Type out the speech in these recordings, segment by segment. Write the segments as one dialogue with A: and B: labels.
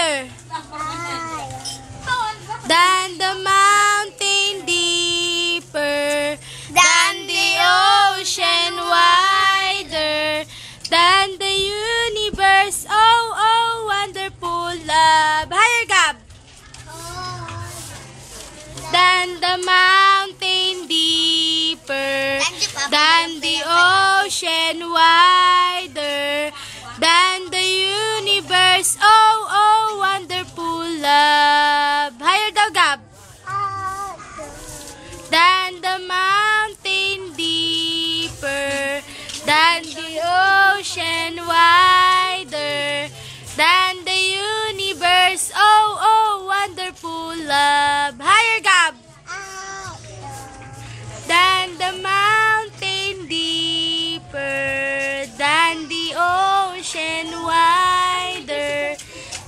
A: Higher than the mountain, deeper than the ocean, wider than the universe. Oh, oh, wonderful love. Higher, Gab. Than the mountain, deeper than the ocean, wider than the universe. Oh, oh, wonderful love. Higher daw, Gab. Than the mountain, deeper than the ocean, wider than the universe. Oh, oh, wonderful love. Higher, Gab. Than the mountain, deeper than the ocean, wider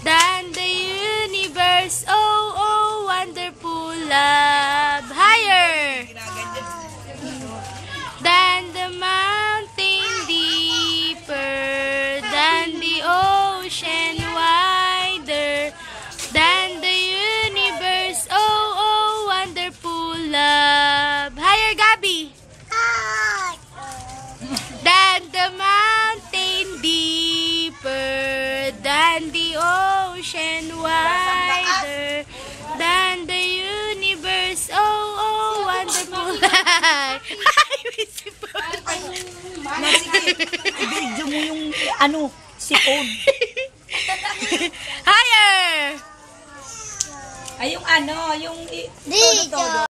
A: than the universe. Oh, oh, wonderful love. Higher. Than the mountain, deeper than the ocean, wider than the universe. Oh, oh, wonderful love. Higher, Gabi. Than the mountain, deeper than the ocean, wider than the universe. Oh, oh, wonderful love.
B: I-video mo yung sipon.
A: Higher!
B: Ay, yung yung
C: Dito.